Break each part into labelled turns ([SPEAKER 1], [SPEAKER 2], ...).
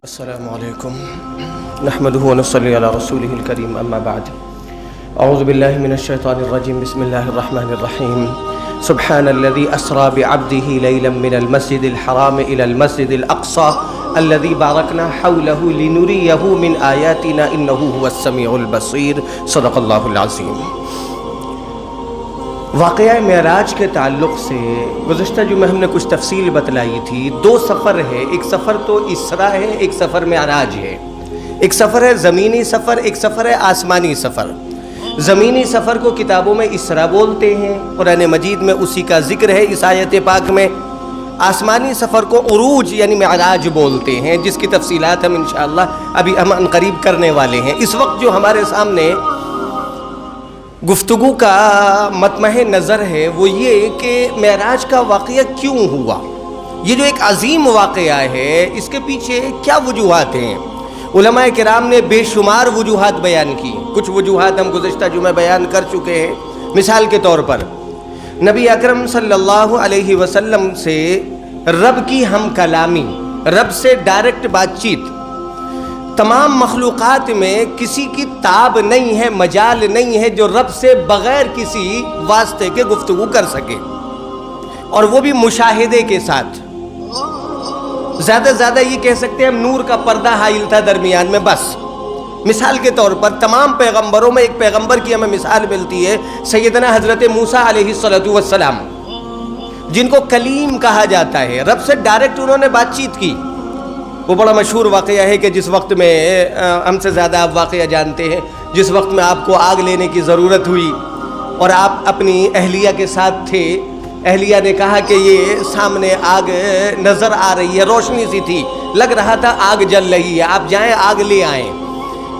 [SPEAKER 1] السلام علیکم نحمده ونصلی علی رسوله الکریم اما بعد اعوذ باللہ من الشیطان الرجیم بسم اللہ الرحمن الرحیم سبحان الذي اسرى بعبده ليلا من المسجد الحرام الى المسجد الاقصى الذي باركنا حوله لنريه من آیاتنا انه هو السمیع البصیر صدق اللہ العظیم۔ واقعہ معراج کے تعلق سے گزشتہ جمعہ ہم نے کچھ تفصیل بتلائی تھی۔ دو سفر ہے، ایک سفر تو اسراء ہے، ایک سفر معراج ہے۔ ایک سفر ہے زمینی سفر، ایک سفر ہے آسمانی سفر۔ زمینی سفر کو کتابوں میں اسراء بولتے ہیں، قرآن مجید میں اسی کا ذکر ہے اس آیت پاک میں۔ آسمانی سفر کو عروج یعنی معراج بولتے ہیں، جس کی تفصیلات ہم انشاءاللہ ابھی ہم عنقریب کرنے والے ہیں۔ اس وقت جو ہمارے سامنے گفتگو کا مطمح نظر ہے وہ یہ کہ معراج کا واقعہ کیوں ہوا۔ یہ جو ایک عظیم واقعہ ہے اس کے پیچھے کیا وجوہات ہیں؟ علماء کرام نے بے شمار وجوہات بیان کی۔ کچھ وجوہات ہم گزشتہ جمعہ بیان کر چکے ہیں۔ مثال کے طور پر نبی اکرم صلی اللہ علیہ وسلم سے رب کی ہم کلامی، رب سے ڈائریکٹ بات چیت، تمام مخلوقات میں کسی کی تاب نہیں ہے، مجال نہیں ہے جو رب سے بغیر کسی واسطے کے گفتگو کر سکے، اور وہ بھی مشاہدے کے ساتھ۔ زیادہ سے زیادہ یہ کہہ سکتے ہیں ہم نور کا پردہ حائل تھا درمیان میں بس۔ مثال کے طور پر تمام پیغمبروں میں ایک پیغمبر کی ہمیں مثال ملتی ہے، سیدنا حضرت موسیٰ علیہ السلام، جن کو کلیم کہا جاتا ہے۔ رب سے ڈائریکٹ انہوں نے بات چیت کی۔ وہ بڑا مشہور واقعہ ہے کہ جس وقت میں ہم سے زیادہ آپ واقعہ جانتے ہیں، جس وقت میں آپ کو آگ لینے کی ضرورت ہوئی اور آپ اپنی اہلیہ کے ساتھ تھے، اہلیہ نے کہا کہ یہ سامنے آگ نظر آ رہی ہے، روشنی سی تھی، لگ رہا تھا آگ جل رہی ہے، آپ جائیں آگ لے آئیں۔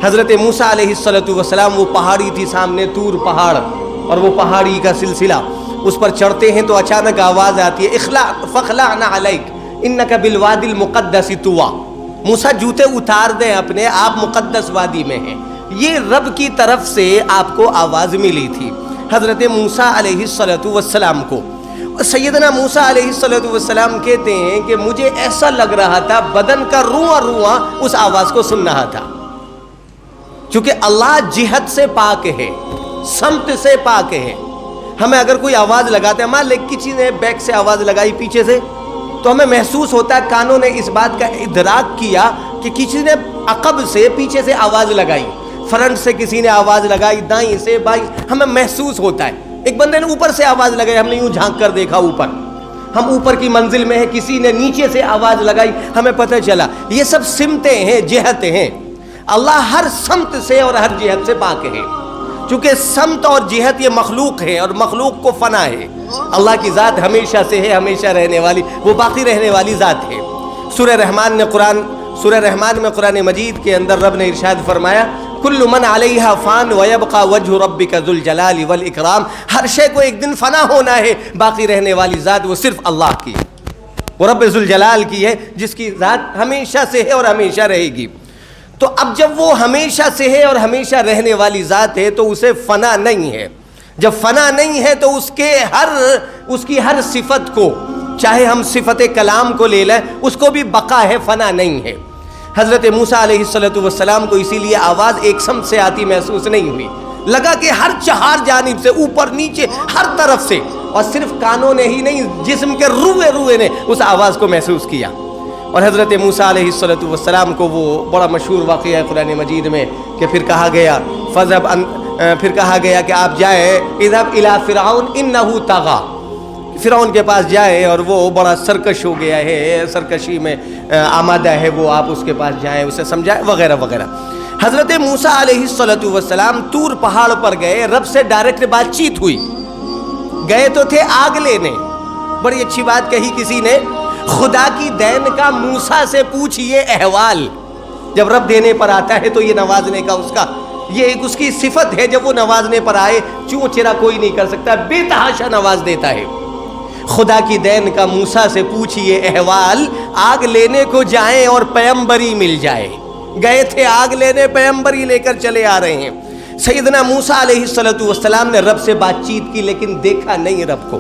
[SPEAKER 1] حضرت موسیٰ علیہ السلام، وہ پہاڑی تھی سامنے، طور پہاڑ، اور وہ پہاڑی کا سلسلہ، اس پر چڑھتے ہیں تو اچانک آواز آتی ہے فخلعنا علیک انک بالوادی المقدس طویٰ، موسیٰ جوتے اتار دیں اپنے، آپ مقدس وادی میں ہیں۔ یہ رب کی طرف سے آپ کو آواز ملی تھی حضرت موسیٰ علیہ السلام کو۔ سیدنا موسیٰ علیہ السلام کہتے ہیں کہ مجھے ایسا لگ رہا تھا بدن کا رواں رواں اس آواز کو سن رہا تھا، چونکہ اللہ جہت سے پاک ہے، سمت سے پاک ہے۔ ہمیں اگر کوئی آواز لگاتے ہیں، مان لیں کسی نے بیک سے آواز لگائی پیچھے سے، تو ہمیں محسوس ہوتا ہے، کانوں نے اس بات کا ادراک کیا کہ کسی نے عقب سے پیچھے سے آواز لگائی، فرنٹ سے کسی نے آواز لگائی، دائیں سے بائیں، ہمیں محسوس ہوتا ہے۔ ایک بندے نے اوپر سے آواز لگائی، ہم نے یوں جھانک کر دیکھا اوپر، ہم اوپر کی منزل میں ہیں، کسی نے نیچے سے آواز لگائی، ہمیں پتہ چلا۔ یہ سب سمتیں ہیں، جہتیں ہیں۔ اللہ ہر سمت سے اور ہر جہت سے پاک ہے، چونکہ سمت اور جہت یہ مخلوق ہے، اور مخلوق کو فنا ہے۔ اللہ کی ذات ہمیشہ سے ہے، ہمیشہ رہنے والی، وہ باقی رہنے والی ذات ہے۔ سورہ رحمان میں قرآن مجید کے اندر رب نے ارشاد فرمایا، کل من علیہا فان ویبقى وجہ ربک ذو الجلال والاکرام، ہر شے کو ایک دن فنا ہونا ہے، باقی رہنے والی ذات وہ صرف اللہ کی، وہ رب ذو الجلال کی ہے، جس کی ذات ہمیشہ سے ہے اور ہمیشہ رہے گی۔ تو اب جب وہ ہمیشہ سے ہے اور ہمیشہ رہنے والی ذات ہے تو اسے فنا نہیں ہے۔ جب فنا نہیں ہے تو اس کی ہر صفت کو، چاہے ہم صفت کلام کو لے لیں، اس کو بھی بقا ہے، فنا نہیں ہے۔ حضرت موسیٰ علیہ السلام کو اسی لیے آواز ایک سمت سے آتی محسوس نہیں ہوئی، لگا کہ ہر چہار جانب سے، اوپر نیچے ہر طرف سے، اور صرف کانوں نے ہی نہیں، جسم کے روئے نے اس آواز کو محسوس کیا۔ اور حضرت موسیٰ علیہ السلام کو وہ بڑا مشہور واقعہ ہے قرآن مجید میں کہ پھر کہا گیا کہ آپ جائیں اذهب الى فرعون انه طغى، فرعون کے پاس جائے اور وہ بڑا سرکش ہو گیا ہے، سرکشی میں آمادہ ہے، وہ آپ اس کے پاس جائیں، اسے سمجھائیں وغیرہ وغیرہ۔ حضرت موسیٰ علیہ السلام طور پہاڑ پر گئے، رب سے ڈائریکٹ بات چیت ہوئی۔ گئے تو تھے آگ لینے، بڑی اچھی بات کہی کسی نے، خدا کی دین کا موسیٰ سے پوچھئے احوال۔ جب رب دینے پر آتا ہے تو یہ نوازنے کا یہ ایک اس کی صفت ہے، جب وہ نوازنے پر آئے چوں چرا کوئی نہیں کر سکتا، بے تحاشا نواز دیتا ہے۔ خدا کی دین کا موسیٰ سے پوچھئے احوال، آگ لینے کو جائیں اور پیمبری مل جائے۔ گئے تھے آگ لینے، پیمبری لے کر چلے آ رہے ہیں۔ سیدنا موسیٰ علیہ السلام نے رب سے بات چیت کی، لیکن دیکھا نہیں رب کو،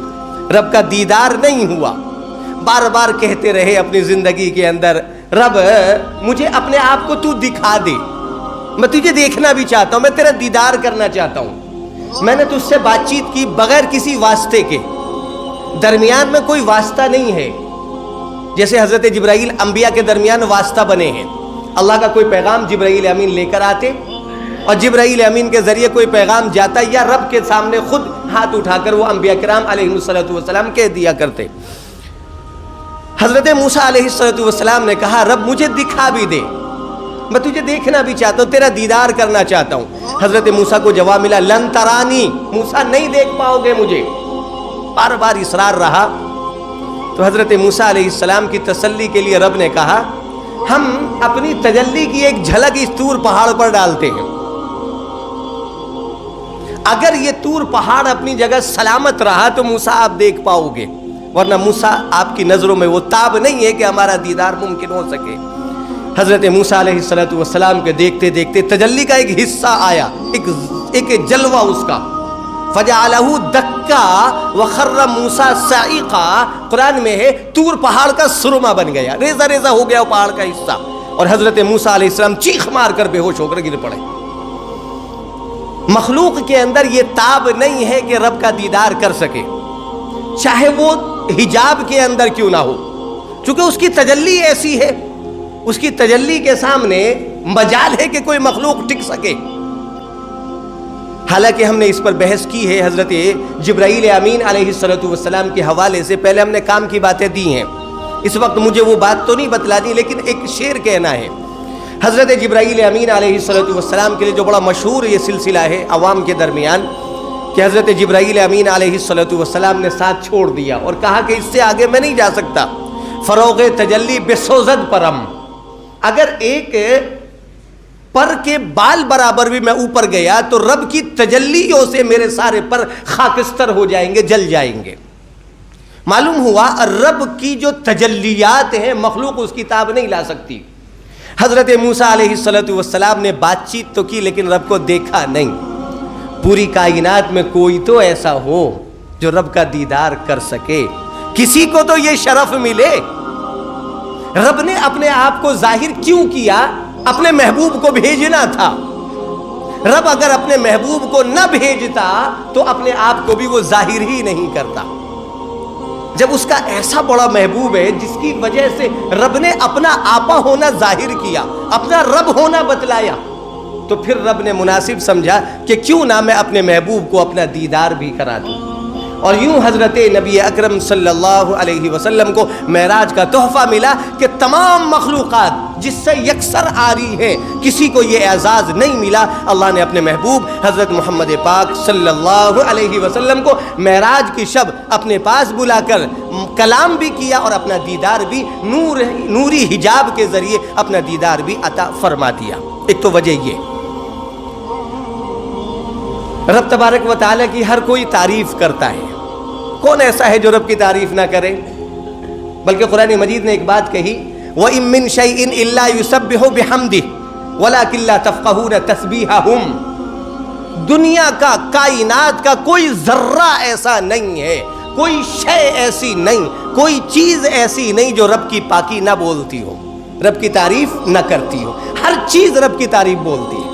[SPEAKER 1] رب کا دیدار نہیں ہوا۔ بار بار کہتے رہے اپنی زندگی کے اندر، رب مجھے اپنے آپ کو تو دکھا دے، میں تجھے دیکھنا بھی چاہتا ہوں، میں تیرا دیدار کرنا چاہتا ہوں۔ میں نے تجھ سے بات چیت کی بغیر کسی واسطے کے، درمیان میں کوئی واسطہ نہیں ہے، جیسے حضرت جبرائیل انبیاء کے درمیان واسطہ بنے ہیں۔ اللہ کا کوئی پیغام جبرائیل امین لے کر آتے اور جبرائیل امین کے ذریعے کوئی پیغام جاتا، یا رب کے سامنے خود ہاتھ اٹھا کر وہ انبیاء کرام علیہ السلام کہہ دیا کرتے۔ حضرت موسیٰ علیہ السلام نے کہا رب مجھے دکھا بھی دے، میں تجھے دیکھنا بھی چاہتا ہوں، تیرا دیدار کرنا چاہتا ہوں۔ حضرت موسیٰ کو جواب ملا لن ترانی، موسیٰ نہیں دیکھ پاؤ گے مجھے، بار بار اصرار رہا۔ تو حضرت موسیٰ علیہ السلام کی تسلی کے لیے رب نے کہا ہم اپنی تجلی کی ایک جھلک اس طور پہاڑ پر ڈالتے ہیں، اگر یہ طور پہاڑ اپنی جگہ سلامت رہا تو موسیٰ آپ دیکھ پاؤ گے، ورنہ موسیٰ آپ کی نظروں میں وہ تاب نہیں ہے کہ ہمارا دیدار ممکن ہو سکے۔ حضرت موسیٰ علیہ السلام کے دیکھتے دیکھتے تجلی کا ایک حصہ آیا، ایک جلوہ اس کا، فَجَعَلَهُ دَكَّا وَخَرَّ مُوسَىٰ صَعِقًا، قرآن میں ہے طور پہاڑ کا سرما بن گیا، ریزہ ریزہ ہو گیا وہ پہاڑ کا حصہ، اور حضرت موسیٰ علیہ السلام چیخ مار کر بے ہوش ہو کر گر پڑے۔ مخلوق کے اندر یہ تاب نہیں ہے کہ رب کا دیدار کر سکے، چاہے وہ حجاب کے اندر کیوں نہ ہو، چونکہ اس کی تجلی ایسی ہے، اس کی تجلی کے سامنے مجال ہے کہ کوئی مخلوق ٹک سکے۔ حالانکہ ہم نے اس پر بحث کی ہے حضرت جبرائیل امین علیہ السلام کے حوالے سے، پہلے ہم نے کام کی باتیں دی ہیں، اس وقت مجھے وہ بات تو نہیں بتلانی، لیکن ایک شعر کہنا ہے۔ حضرت جبرائیل امین علیہ السلام کے لیے جو بڑا مشہور یہ سلسلہ ہے عوام کے درمیان، کہ حضرت جبرائیل امین علیہ السلام نے ساتھ چھوڑ دیا اور کہا کہ اس سے آگے میں نہیں جا سکتا، فروغ تجلی بسوزد پرم، اگر ایک پر کے بال برابر بھی میں اوپر گیا تو رب کی تجلیوں سے میرے سارے پر خاکستر ہو جائیں گے، جل جائیں گے۔ معلوم ہوا رب کی جو تجلیات ہیں مخلوق اس کی تاب نہیں لا سکتی۔ حضرت موسیٰ علیہ السلام نے بات چیت تو کی لیکن رب کو دیکھا نہیں۔ پوری کائنات میں کوئی تو ایسا ہو جو رب کا دیدار کر سکے، کسی کو تو یہ شرف ملے۔ رب نے اپنے آپ کو ظاہر کیوں کیا؟ اپنے محبوب کو بھیجنا تھا۔ رب اگر اپنے محبوب کو نہ بھیجتا تو اپنے آپ کو بھی وہ ظاہر ہی نہیں کرتا۔ جب اس کا ایسا بڑا محبوب ہے جس کی وجہ سے رب نے اپنا آپا ہونا ظاہر کیا، اپنا رب ہونا بتلایا، تو پھر رب نے مناسب سمجھا کہ کیوں نہ میں اپنے محبوب کو اپنا دیدار بھی کرا دوں۔ اور یوں حضرت نبی اکرم صلی اللہ علیہ وسلم کو معراج کا تحفہ ملا کہ تمام مخلوقات جس سے یکسر آری ہے، کسی کو یہ اعزاز نہیں ملا۔ اللہ نے اپنے محبوب حضرت محمد پاک صلی اللہ علیہ وسلم کو معراج کی شب اپنے پاس بلا کر کلام بھی کیا اور اپنا دیدار بھی نوری حجاب کے ذریعے اپنا دیدار بھی عطا فرما دیا۔ ایک تو وجہ یہ، رب تبارک و تعالیٰ کی ہر کوئی تعریف کرتا ہے، کون ایسا ہے جو رب کی تعریف نہ کرے؟ بلکہ قرآن مجید نے ایک بات کہی وَإِن مِّن شَيْءٍ إِلَّا يُسَبِّحُ بِحَمْدِهِ وَلَكِن لَّا تَفْقَهُونَ تَسْبِيحَهُمْ، دنیا کا، کائنات کا کوئی ذرہ ایسا نہیں ہے، کوئی شے ایسی نہیں، کوئی چیز ایسی نہیں جو رب کی پاکی نہ بولتی ہو، رب کی تعریف نہ کرتی ہو۔ ہر چیز رب کی تعریف بولتی ہے۔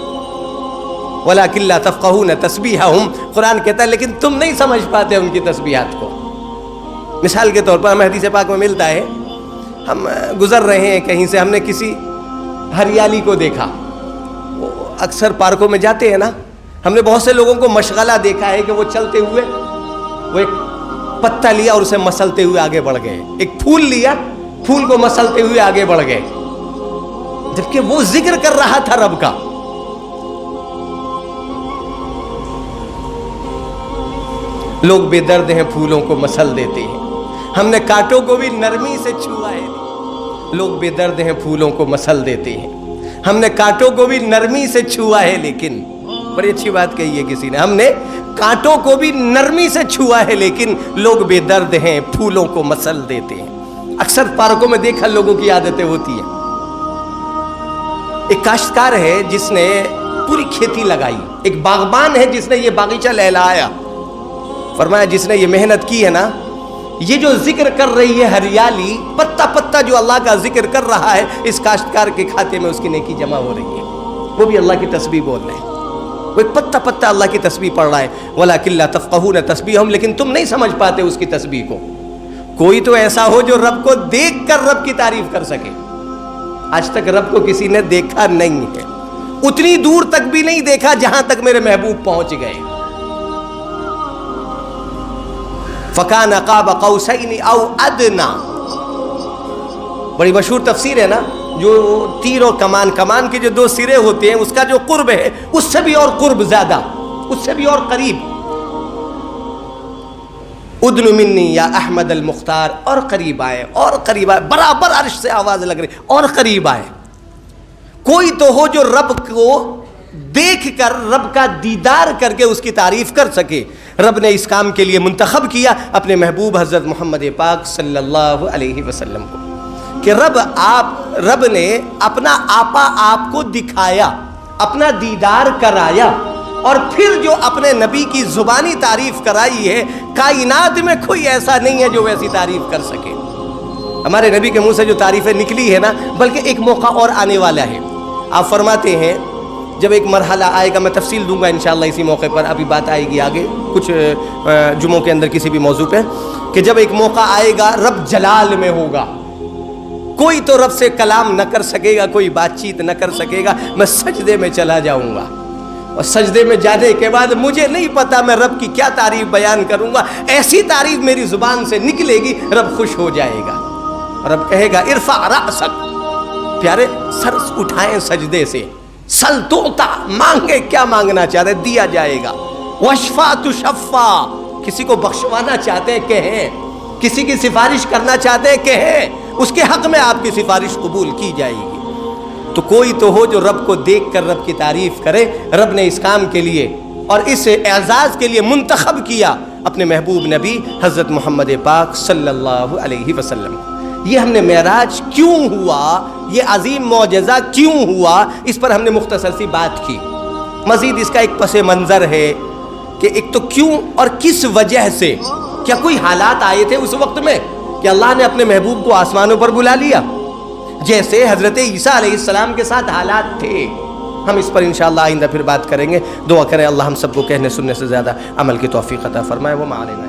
[SPEAKER 1] وَلَكِن لَّا تَفْقَهُونَ تَسْبِيحَهُمْ، قرآن کہتا ہے لیکن تم نہیں سمجھ پاتے ان کی تسبیحات کو۔ مثال کے طور پر ہمیں حدیث پاک میں ملتا ہے، ہم گزر رہے ہیں کہیں سے، ہم نے کسی ہریالی کو دیکھا، وہ اکثر پارکوں میں جاتے ہیں نا، ہم نے بہت سے لوگوں کو مشغلہ دیکھا ہے کہ وہ چلتے ہوئے وہ ایک پتا لیا اور اسے مسلتے ہوئے آگے بڑھ گئے، ایک پھول لیا، پھول کو مسلتے ہوئے آگے بڑھ گئے، جبکہ وہ ذکر کر رہا تھا رب کا۔ لوگ بے درد ہیں پھولوں کو مسل دیتے ہیں، ہم نے کانٹوں کو بھی نرمی سے چھوا ہے۔ لوگ بے درد ہیں پھولوں کو مسل دیتے ہیں، ہم نے کانٹوں کو بھی نرمی سے چھوا ہے، لیکن بڑی اچھی بات کہی ہے کسی نے، ہم نے کانٹوں کو بھی نرمی سے چھوا ہے لیکن لوگ بے درد ہیں پھولوں کو مسل دیتے ہیں۔ اکثر پارکوں میں دیکھا لوگوں کی عادتیں ہوتی ہیں۔ ایک کاشتکار ہے جس نے پوری کھیتی لگائی، ایک باغبان ہے جس نے یہ باغیچہ لہلایا، فرمایا جس نے یہ محنت کی ہے نا، یہ جو ذکر کر رہی ہے ہریالی، پتا پتا جو اللہ کا ذکر کر رہا ہے، اس کاشتکار کے کھاتے میں اس کی نیکی جمع ہو رہی ہے، وہ بھی اللہ کی تسبیح بول رہے ہیں، وہ ایک پتا پتا اللہ کی تسبیح پڑھ رہا ہے۔ وَلَكِنْ لَا تَفْقَهُونَ تَسْبِيحَهُمْ، لیکن تم نہیں سمجھ پاتے اس کی تسبیح کو۔ کوئی تو ایسا ہو جو رب کو دیکھ کر رب کی تعریف کر سکے۔ آج تک رب کو کسی نے دیکھا نہیں ہے، اتنی دور تک بھی نہیں دیکھا جہاں تک میرے محبوب پہنچ گئے۔ فَكَانَ قَابَ قَوْسَيْنِ أَوْ أَدْنَىٰ، بڑی مشہور تفسیر ہے نا، جو تیر اور کمان کے جو دو سرے ہوتے ہیں، اس کا جو قرب ہے اس سے بھی اور قرب زیادہ، اس سے بھی اور قریب۔ ادن منی یا احمد المختار، اور قریب آئے، اور قریب آئے، برابر عرش سے آواز لگ رہی، اور قریب آئے۔ کوئی تو ہو جو رب کو دیکھ کر، رب کا دیدار کر کے اس کی تعریف کر سکے۔ رب نے اس کام کے لیے منتخب کیا اپنے محبوب حضرت محمد پاک صلی اللہ علیہ وسلم کو، کہ رب نے اپنا آپا آپ کو دکھایا، اپنا دیدار کرایا، اور پھر جو اپنے نبی کی زبانی تعریف کرائی ہے، کائنات میں کوئی ایسا نہیں ہے جو ویسی تعریف کر سکے۔ ہمارے نبی کے منہ سے جو تعریفیں نکلی ہے نا، بلکہ ایک موقع اور آنے والا ہے۔ آپ فرماتے ہیں جب ایک مرحلہ آئے گا، میں تفصیل دوں گا انشاءاللہ اسی موقع پر، ابھی بات آئے گی آگے کچھ جمعوں کے اندر کسی بھی موضوع پہ، کہ جب ایک موقع آئے گا رب جلال میں ہوگا، کوئی تو رب سے کلام نہ کر سکے گا، کوئی بات چیت نہ کر سکے گا، میں سجدے میں چلا جاؤں گا، اور سجدے میں جانے کے بعد مجھے نہیں پتا میں رب کی کیا تعریف بیان کروں گا، ایسی تعریف میری زبان سے نکلے گی رب خوش ہو جائے گا۔ رب کہے گا ارفع رأسک، پیارے سر اٹھائیں سجدے سے، سل تعطا، مانگے کیا مانگنا چاہتے دیا جائے گا، واشفع تشفع، کسی کو بخشوانا چاہتے ہیں کہیں، کسی کی سفارش کرنا چاہتے ہیں کہیں، اس کے حق میں آپ کی سفارش قبول کی جائے گی۔ تو کوئی تو ہو جو رب کو دیکھ کر رب کی تعریف کرے۔ رب نے اس کام کے لیے اور اس اعزاز کے لیے منتخب کیا اپنے محبوب نبی حضرت محمد پاک صلی اللہ علیہ وسلم۔ یہ ہم نے معراج کیوں ہوا، یہ عظیم معجزہ کیوں ہوا، اس پر ہم نے مختصر سی بات کی۔ مزید اس کا ایک پس منظر ہے کہ ایک تو کیوں اور کس وجہ سے، کیا کوئی حالات آئے تھے اس وقت میں کہ اللہ نے اپنے محبوب کو آسمانوں پر بلا لیا، جیسے حضرت عیسیٰ علیہ السلام کے ساتھ حالات تھے۔ ہم اس پر انشاءاللہ آئندہ پھر بات کریں گے۔ دعا کریں اللہ ہم سب کو کہنے سننے سے زیادہ عمل کی توفیق عطا فرمائے۔ وما علینا